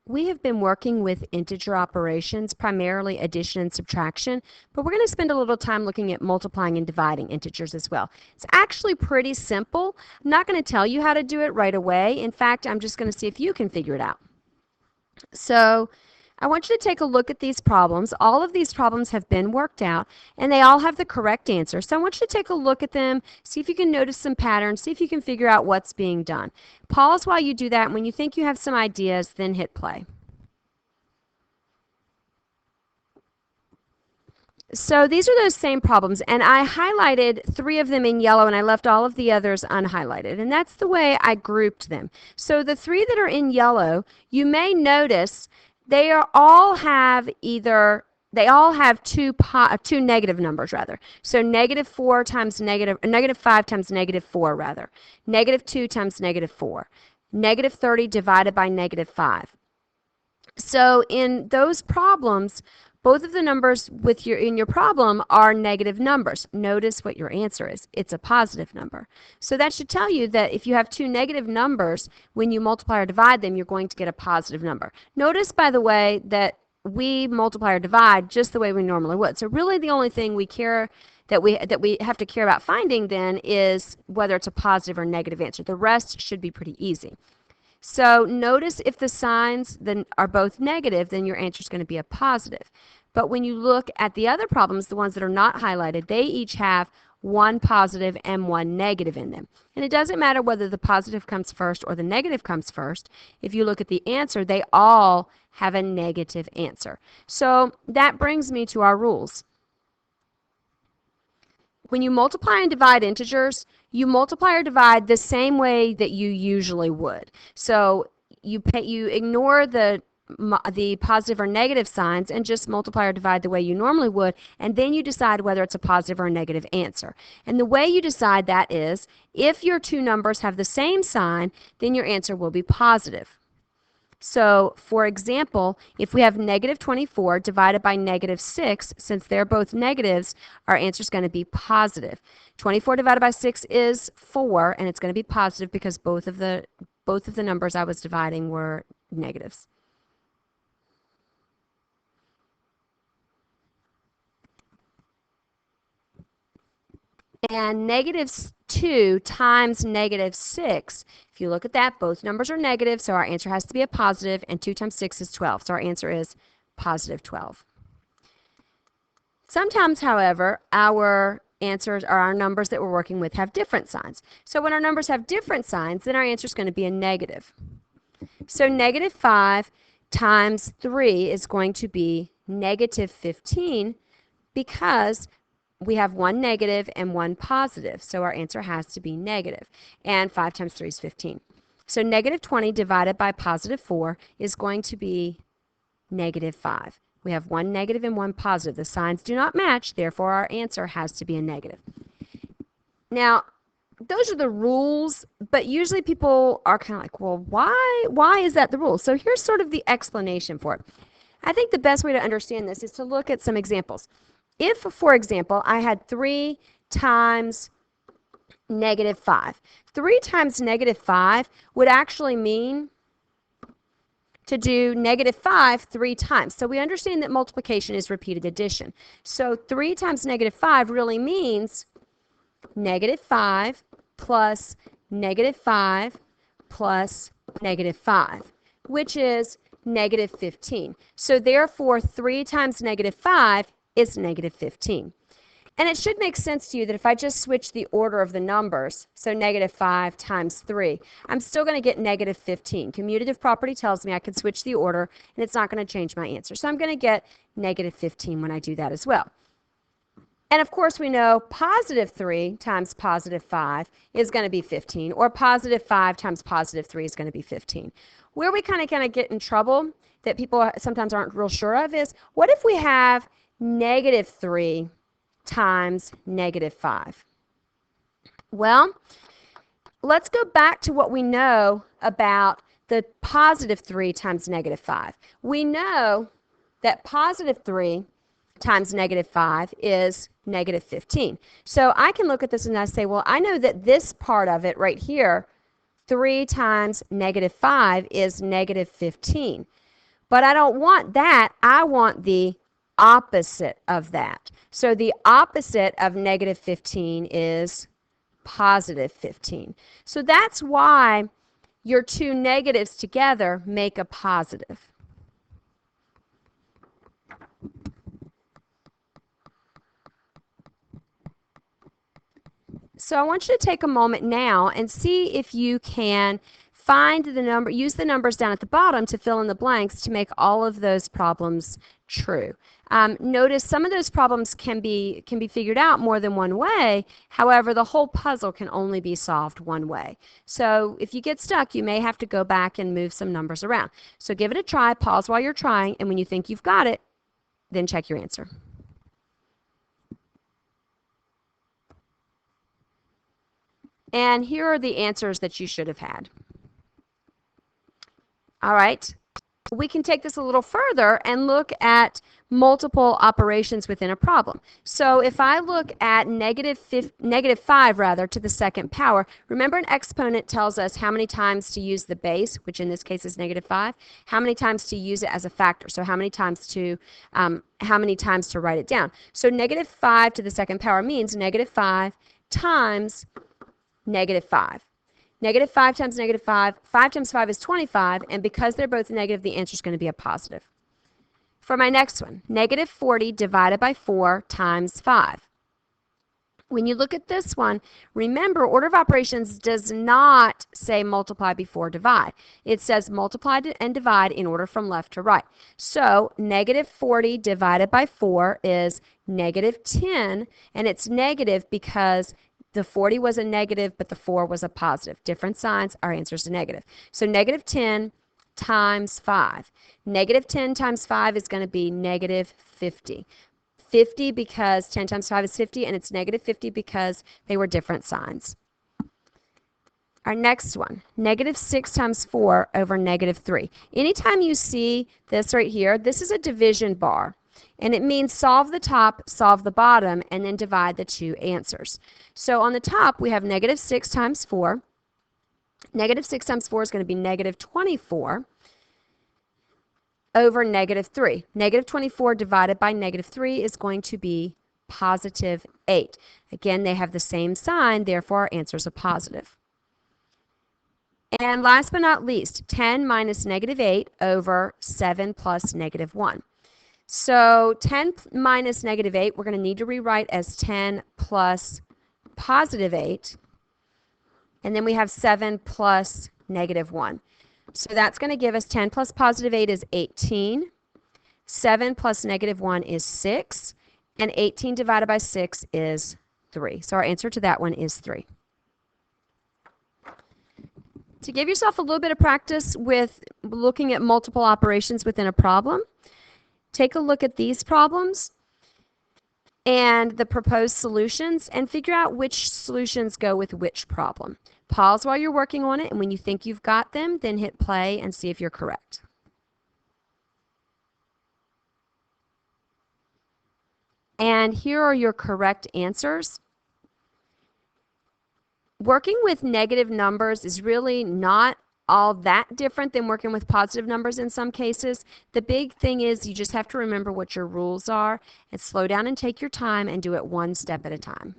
We have been working with integer operations, primarily addition and subtraction, but we're going to spend a little time looking at multiplying and dividing integers as well. It's actually pretty simple. I'm not going to tell you how to do it right away. In fact, I'm just going to see if you can figure it out. So I want you to take a look at these problems. All of these problems have been worked out, and they all have the correct answer. So I want you to take a look at them, see if you can notice some patterns, see if you can figure out what's being done. Pause while you do that, and when you think you have some ideas, then hit play. So these are those same problems, and I highlighted 3 of them in yellow, and I left all of the others unhighlighted, and that's the way I grouped them. So the 3 that are in yellow, you may notice they all have two negative numbers rather. So -4 times -5 times -4 rather. -2 times -4. -30 divided by -5. So in those problems, both of the numbers in your problem are negative numbers. Notice what your answer is. It's a positive number. So that should tell you that if you have 2 negative numbers, when you multiply or divide them, you're going to get a positive number. Notice, by the way, that we multiply or divide just the way we normally would. So really the only thing we have to care about finding then is whether it's a positive or negative answer. The rest should be pretty easy. So notice if the signs then are both negative, then your answer is going to be a positive. But when you look at the other problems, the ones that are not highlighted, they each have 1 positive and 1 negative in them. And it doesn't matter whether the positive comes first or the negative comes first. If you look at the answer, they all have a negative answer. So that brings me to our rules. When you multiply and divide integers, you multiply or divide the same way that you usually would. So you ignore the positive or negative signs and just multiply or divide the way you normally would, and then you decide whether it's a positive or a negative answer. And the way you decide that is, if your 2 numbers have the same sign, then your answer will be positive. So, for example, if we have -24 divided by -6, since they're both negatives, our answer is going to be positive. 24 divided by 6 is 4, and it's going to be positive because both of the numbers I was dividing were negatives. And -2 times -6, if you look at that, both numbers are negative, so our answer has to be a positive, and 2 times 6 is 12, so our answer is positive 12. Sometimes, however, our answers or our numbers that we're working with have different signs. So when our numbers have different signs, then our answer is going to be a negative. So -5 times 3 is going to be -15 because we have 1 negative and 1 positive, so our answer has to be negative. And 5 times 3 is 15. So -20 divided by +4 is going to be -5. We have 1 negative and 1 positive. The signs do not match, therefore our answer has to be a negative. Now, those are the rules, but usually people are kind of like, well, why is that the rule? So here's sort of the explanation for it. I think the best way to understand this is to look at some examples. If, for example, I had 3 times -5, 3 times -5 would actually mean to do -5 3 times. So we understand that multiplication is repeated addition. So 3 times -5 really means -5 plus -5 plus -5, which is -15. So therefore, 3 times -5 is -15. And it should make sense to you that if I just switch the order of the numbers, so -5 times 3, I'm still going to get -15. Commutative property tells me I can switch the order, and it's not going to change my answer. So I'm going to get -15 when I do that as well. And of course, we know +3 times +5 is going to be 15, or +5 times +3 is going to be 15. Where we kind of get in trouble that people sometimes aren't real sure of is, what if we have -3 times -5? Well, let's go back to what we know about the +3 times -5. We know that +3 times -5 is -15. So I can look at this and I say, well, I know that this part of it right here, 3 times -5 is -15. But I don't want that. I want the opposite of that. So the opposite of negative 15 is positive 15. So that's why your two negatives together make a positive. So I want you to take a moment now and see if you can find the number, use the numbers down at the bottom to fill in the blanks to make all of those problems true. Notice some of those problems can be figured out more than one way. However, the whole puzzle can only be solved one way. So if you get stuck, you may have to go back and move some numbers around. So give it a try, pause while you're trying, and when you think you've got it, then check your answer. And here are the answers that you should have had. All right, we can take this a little further and look at multiple operations within a problem. So if I look at negative 5 rather to the second power, remember an exponent tells us how many times to use the base, which in this case is negative 5, how many times to use it as a factor, so how many times to write it down. So negative 5 to the second power means negative 5 times negative 5. Negative 5 times negative 5, 5 times 5 is 25, and because they're both negative, the answer is going to be a positive. For my next one, negative 40 divided by 4 times 5. When you look at this one, remember order of operations does not say multiply before divide. It says multiply and divide in order from left to right. So negative 40 divided by 4 is negative 10, and it's negative because the 40 was a negative, but the 4 was a positive. Different signs, our answer is a negative. So negative 10 times 5. Negative 10 times 5 is going to be negative 50. 50 because 10 times 5 is 50, and it's negative 50 because they were different signs. Our next one, negative 6 times 4 over negative 3. Anytime you see this right here, this is a division bar. And it means solve the top, solve the bottom, and then divide the two answers. So on the top, we have negative 6 times 4. Negative 6 times 4 is going to be negative 24 over negative 3. Negative 24 divided by negative 3 is going to be positive 8. Again, they have the same sign, therefore our answer is a positive. And last but not least, 10 minus negative 8 over 7 plus negative 1. So 10 minus negative 8, we're going to need to rewrite as 10 plus positive 8. And then we have 7 plus negative 1. So that's going to give us 10 plus positive 8 is 18. 7 plus negative 1 is 6. And 18 divided by 6 is 3. So our answer to that one is 3. To give yourself a little bit of practice with looking at multiple operations within a problem, take a look at these problems and the proposed solutions and figure out which solutions go with which problem. Pause while you're working on it, and when you think you've got them, then hit play and see if you're correct. And here are your correct answers. Working with negative numbers is really not all that different than working with positive numbers in some cases. The big thing is you just have to remember what your rules are and slow down and take your time and do it one step at a time.